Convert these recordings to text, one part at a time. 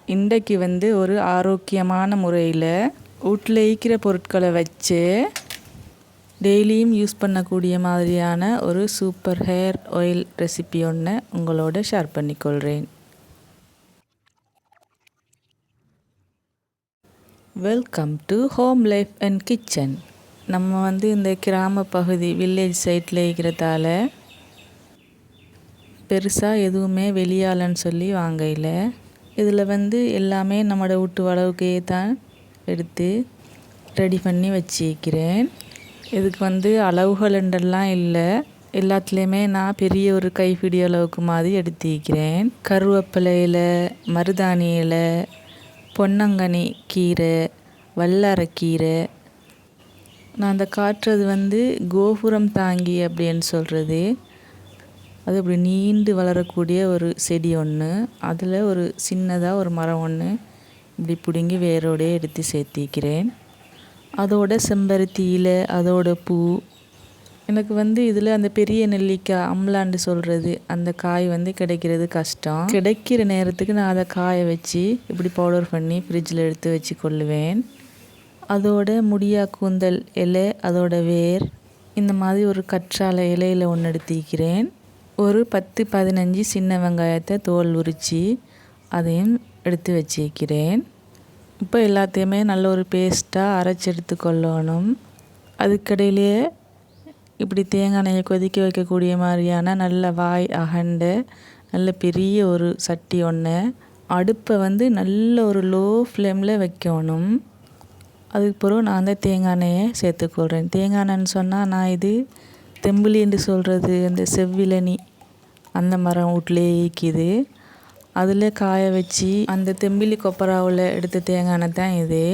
இன்றைக்கு ஒரு ஆரோக்கியமான முறையில் வீட்டில் ஈக்கிற பொருட்களை வச்சு டெய்லியும் யூஸ் பண்ணக்கூடிய மாதிரியான ஒரு சூப்பர் ஹேர் ஆயில் ரெசிபி ஒன்று உங்களோட ஷேர் பண்ணிக்கொள்கிறேன். Welcome to home life and kitchen. நம்ம இந்த கிராம பகுதி வில்லேஜ் சைட்டில் இருக்கிறதால பெருசாக எதுவுமே வெளியாலன்னு சொல்லி வாங்கையில் இதில் எல்லாமே நம்மளோட வீட்டு அளவுக்கே தான் எடுத்து ரெடி பண்ணி வச்சிக்கிறேன். இதுக்கு அளவுகள் என்றெல்லாம் இல்லை, எல்லாத்துலேயுமே நான் பெரிய ஒரு கைப்பிடி அளவுக்கு மாதிரி எடுத்துக்கிறேன். கருவேப்பிலை இலை, மருதாணி இலை, பொன்னங்கனி கீரை, வல்லாரக்கீரை. நான் அந்த காட்டுறது கோபுரம் தாங்கி அப்படின்னு சொல்கிறது. அது அப்படி நீண்டு வளரக்கூடிய ஒரு செடி ஒன்று, அதில் ஒரு சின்னதாக ஒரு மரம் ஒன்று இப்படி பிடுங்கி வேரோடையே எடுத்து சேர்த்திக்கிறேன். அதோட செம்பருத்தி இலை, அதோட பூ. எனக்கு இதில் அந்த பெரிய நெல்லிக்காய் அம்லாண்டு சொல்கிறது அந்த காய் கிடைக்கிறது கஷ்டம். கிடைக்கிற நேரத்துக்கு நான் அதை காய வச்சு இப்படி பவுடர் பண்ணி ஃப்ரிட்ஜில் எடுத்து வச்சு கொள்ளுவேன். அதோட முடியா கூந்தல் இலை, அதோட வேர், இந்த மாதிரி ஒரு கற்றாழை இலையில் ஒன்று எடுத்துக்கிறேன். ஒரு 10-15 சின்ன வெங்காயத்தை தோல் உரித்து அதையும் எடுத்து வச்சிக்கிறேன். இப்போ எல்லாத்தையுமே நல்ல ஒரு பேஸ்ட்டாக அரைச்சி எடுத்துக்கொள்ளணும். அதுக்கடையிலேயே இப்படி தேங்காய் எண்ணெயை கொதிக்க வைக்கக்கூடிய மாதிரியான நல்ல வாய் அகண்ட நல்ல பெரிய ஒரு சட்டி ஒன்று, அடுப்பை நல்ல ஒரு லோ ஃப்ளேமில் வைக்கணும். அதுக்கு பிறகு நான் அந்த தேங்காய் எண்ணெயை சேர்த்துக்கொள்கிறேன். தேங்காய் எண்ணெய்ன்னு சொன்னால் நான் இது தெம்பிலி என்று சொல்கிறது அந்த செவ்விளனி அந்த மரம் வீட்டிலே ஈக்குது. அதில் காய வச்சு அந்த தெம்பிலி கொப்பராவில் எடுத்த தேங்காய் எண்ணெய் தான் இது.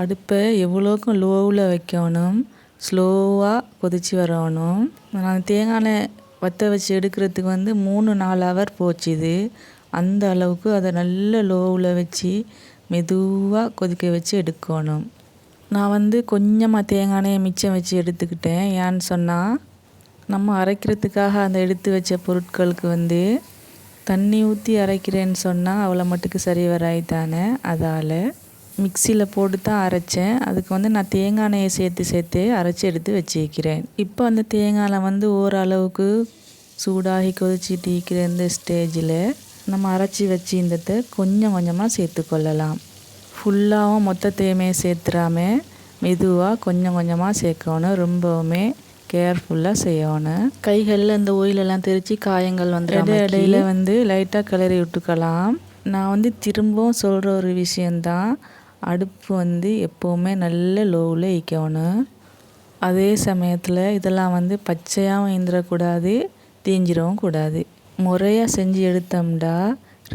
அடுப்பை எவ்வளோக்கும் லோவில் வைக்கணும், ஸ்லோவாக கொதித்து வரணும். நான் தேங்காய் எண்ணெய் வற்ற வச்சு எடுக்கிறதுக்கு 3-4 ஹவர் போச்சுது. அந்த அளவுக்கு அதை நல்ல லோவில் வச்சு மெதுவாக கொதிக்க வச்சு எடுக்கணும். நான் கொஞ்சமாக தேங்காய் எண்ணெயை மிச்சம் வச்சு எடுத்துக்கிட்டேன். ஏன்னு சொன்னால் நம்ம அரைக்கிறதுக்காக அந்த எடுத்து வச்ச பொருட்களுக்கு தண்ணி ஊற்றி அரைக்கிறேன்னு சொன்னால் அவ்வளோ மட்டுக்கு சரி வராயித்தானே. அதால் மிக்சியில் போட்டு தான் அரைச்சேன். அதுக்கு நான் தேங்காய் எண்ணெயை சேர்த்து அரைச்சி எடுத்து வச்சுக்கிறேன். இப்போ அந்த தேங்காயில் ஓரளவுக்கு சூடாகி கொதிச்சுட்டு இருக்கிற இந்த ஸ்டேஜில் நம்ம அரைச்சி வச்சு இந்த கொஞ்சம் கொஞ்சமாக சேர்த்துக்கொள்ளலாம். ஃபுல்லாகவும் மொத்தத்தையுமே சேர்த்துறாமல் மெதுவாக கொஞ்சம் கொஞ்சமாக சேர்க்கணும். ரொம்பவுமே கேர்ஃபுல்லாக செய்யணும். கைகளில் இந்த ஓயிலெல்லாம் தெரித்து காயங்கள் இடையில லைட்டாக கிளறி விட்டுக்கலாம். நான் திரும்பவும் சொல்கிற ஒரு விஷயந்தான், அடுப்பு எப்போவுமே நல்ல லோவில் வைக்கணும். அதே சமயத்தில் இதெல்லாம் பச்சையாகவும் இருந்துடக்கூடாது, தீஞ்சிடவும் கூடாது. முறையாக செஞ்சு எடுத்தோம்னா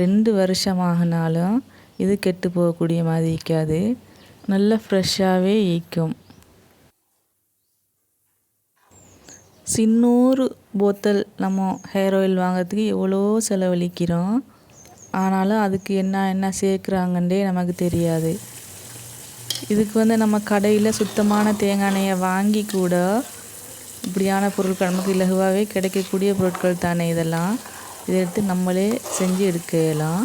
2 வருஷம் ஆகினாலும் இது கெட்டு போகக்கூடிய மாதிரி இருக்காது, நல்ல ஃப்ரெஷ்ஷாகவே ஈக்கும். சின்னூறு போத்தல் நம்ம ஹேர் ஆயில் வாங்கிறதுக்கு எவ்வளோ செலவழிக்கிறோம். ஆனாலும் அதுக்கு என்ன சேர்க்குறாங்கன்றே நமக்கு தெரியாது. இதுக்கு நம்ம கடையில் சுத்தமான தேங்காய் எண்ணெயை வாங்கி கூட இப்படியான பொருட்கள் நமக்கு இலகுவாகவே கிடைக்கக்கூடிய பொருட்கள் தானே இதெல்லாம். இதை எடுத்து நம்மளே செஞ்சு எடுக்கலாம்.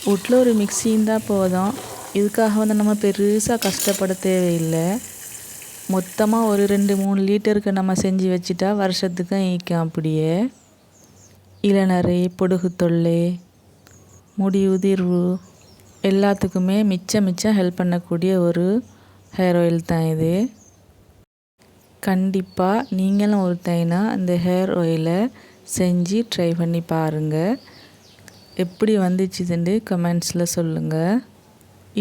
வீட்டில் ஒரு மிக்ஸி இருந்தால் போதும். இதுக்காக நம்ம பெருசாக கஷ்டப்பட தேவையில்லை. மொத்தமாக ஒரு 2-3 லிட்டருக்கு நம்ம செஞ்சு வச்சுட்டா வருஷத்துக்கும் ஈக்கும். அப்படியே இளநரை, பொடுகு தொல்லை, முடி உதிர்வு எல்லாத்துக்குமே மிச்சம் ஹெல்ப் பண்ணக்கூடிய ஒரு ஹேர் ஆயில் தான் இது. கண்டிப்பாக நீங்களும் ஒரு டைனா இந்த ஹேர் ஆயிலை செஞ்சு ட்ரை பண்ணி பாருங்கள். எப்படி வந்துச்சுதுன்னு கமெண்ட்ஸில் சொல்லுங்கள்.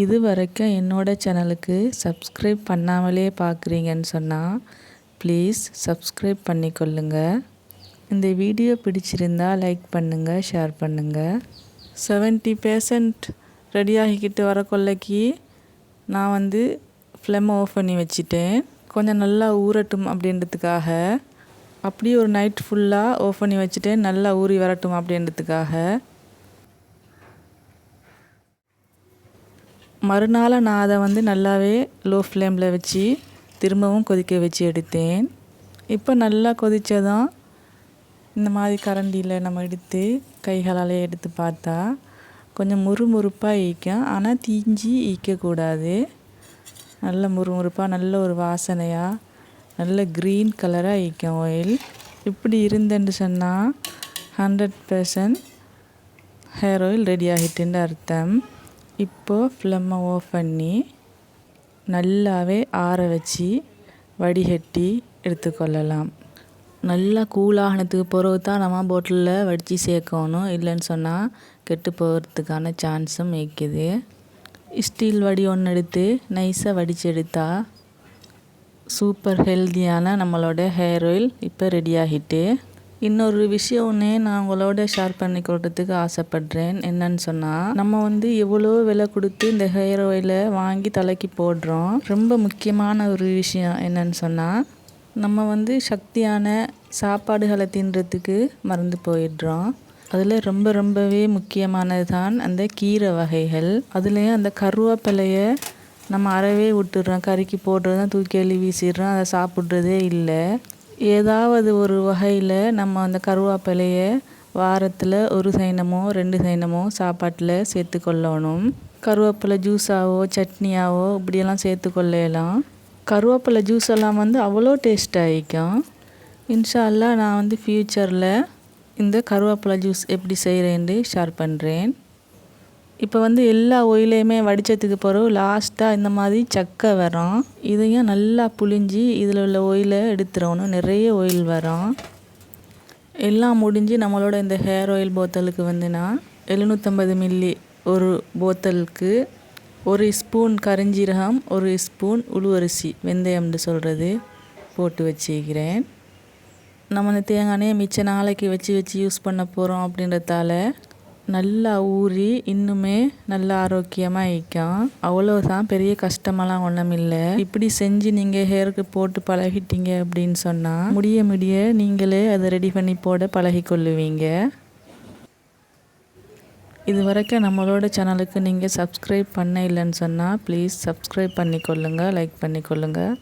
இது வரைக்கும் என்னோடய சேனலுக்கு சப்ஸ்கிரைப் பண்ணாமலே பார்க்குறீங்கன்னு சொன்னால் ப்ளீஸ் சப்ஸ்கிரைப் பண்ணிக்கொள்ளுங்கள். இந்த வீடியோ பிடிச்சிருந்தால் லைக் பண்ணுங்கள், ஷேர் பண்ணுங்கள். 70% ரெடி ஆகிக்கிட்டு வர கொள்ளைக்கு நான் ஃப்ளேமை ஆஃப் பண்ணி வச்சுட்டேன். கொஞ்சம் நல்லா ஊறட்டும் அப்படின்றதுக்காக. அப்படியே ஒரு நைட் ஃபுல்லாக ஆஃப் பண்ணி வச்சுட்டேன், நல்லா ஊறி வரட்டும் அப்படின்றதுக்காக. மறுநாள் நான் அதை நல்லாவே லோ ஃப்ளேமில் வச்சு திரும்பவும் கொதிக்க வச்சு எடுத்தேன். இப்போ நல்லா கொதித்ததும் இந்த மாதிரி கரண்டியில் நம்ம எடுத்து கைகளால் எடுத்து பார்த்தா கொஞ்சம் முறுமுறுப்பாக ஈக்கும், ஆனால் தீஞ்சி ஈக்கக்கூடாது. நல்ல முறுமுறுப்பாக நல்ல ஒரு வாசனையாக நல்ல க்ரீன் கலராக ஈக்கும் ஆயில். இப்படி இருந்துன்னு சொன்னால் 100% ஹேர் ஆயில் ரெடி ஆகிட்டுன்னு அர்த்தம். இப்போது ஃப்ளம்மை ஆஃப் பண்ணி நல்லாவே ஆற வச்சு வடிகட்டி எடுத்துக்கொள்ளலாம். நல்லா கூலாகினதுக்கு பிறகு தான் நம்ம பாட்டிலில் வடித்து சேர்க்கணும். இல்லைன்னு சொன்னால் கெட்டு போகிறதுக்கான சான்ஸும் இருக்குது. ஸ்டீல் வடி ஒன்று எடுத்து நைஸாக வடித்து எடுத்தால் சூப்பர் ஹெல்த்தியான நம்மளோட ஹேர் ஆயில் இப்போ ரெடி ஆகிட்டு. இன்னொரு விஷயம் ஒன்று நான் உங்களோட ஷேர் பண்ணிக்கொள்றதுக்கு ஆசைப்படுறேன். என்னன்னு சொன்னால், நம்ம எவ்வளோ விலை கொடுத்து இந்த ஹேர் ஆயிலை வாங்கி தலைக்கு போடுறோம். ரொம்ப முக்கியமான ஒரு விஷயம் என்னன்னு சொன்னால், நம்ம சக்தியான சாப்பாடுகளை தின்றதுக்கு மறந்து போயிடுறோம். அதில் ரொம்பவே முக்கியமானது தான் அந்த கீரை வகைகள். அதுலேயும் அந்த கருவேப்பிலையை நம்ம அறவே விட்டுடுறோம். கறிக்கு போடுறது தான் தூக்கி எள்ளி வீசிடுறோம். அதை சாப்பிட்றதே இல்லை. ஏதாவது ஒரு வகையில் நம்ம அந்த கருவேப்பிலையை வாரத்தில் 1 சைனமோ 2 சைனமோ சாப்பாட்டில் சேர்த்துக்கொள்ளணும். கருவேப்பிலை ஜூஸாவோ சட்னியாவோ இப்படியெல்லாம் சேர்த்துக்கொள்ளலாம். கருவேப்பிலை ஜூஸ் எல்லாம் அவ்வளோ டேஸ்ட்டாக இருக்கும். இன்ஷா அல்லாஹ் நான் ஃப்யூச்சரில் இந்த கருவேப்பிலை ஜூஸ் எப்படி செய்கிறேன்னு ஷேர் பண்ணுறேன். இப்போ எல்லா ஆயிலையுமே வடித்ததுக்கு பிறகு லாஸ்ட்டாக இந்த மாதிரி சக்கை வரும். இதையும் நல்லா புழிஞ்சி இதில் உள்ள ஆயிலை எடுத்துடணும். நிறைய ஆயில் வரும். எல்லாம் முடிஞ்சு நம்மளோட இந்த ஹேர் ஆயில் போத்தலுக்கு நான் 750 மில்லி ஒரு போத்தலுக்கு 1 ஸ்பூன் கரிஞ்சீரகம், 1 ஸ்பூன் உளுவரிசி வெந்தயம்னு சொல்கிறது போட்டு வச்சுக்கிறேன். நம்ம இந்த தேங்காயை மிச்ச நாளைக்கு வச்சு யூஸ் பண்ண போகிறோம் அப்படின்றதால நல்லா ஊறி இன்னுமே நல்லா ஆரோக்கியமாக இருக்கும். அவ்வளோதான், பெரிய கஷ்டமெல்லாம் ஒன்றும் இல்லை. இப்படி செஞ்சு நீங்கள் ஹேருக்கு போட்டு பழகிட்டீங்க அப்படின்னு சொன்னால் முடிய நீங்களே அதை ரெடி பண்ணி போட பழகிக்கொள்ளுவீங்க. இது வரைக்கும் நம்மளோட சேனலுக்கு நீங்கள் சப்ஸ்கிரைப் பண்ண இல்லைன்னு சொன்னால் ப்ளீஸ் சப்ஸ்கிரைப் பண்ணிக்கொள்ளுங்கள், லைக் பண்ணிக்கொள்ளுங்கள்,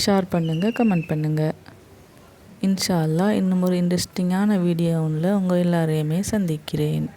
ஷேர் பண்ணுங்கள், கமெண்ட் பண்ணுங்கள். இன்ஷா அல்லாஹ் இன்னும் ஒரு இன்ட்ரெஸ்டிங்கான வீடியோவில் உங்கள் எல்லாரையுமே சந்திக்கிறேன்.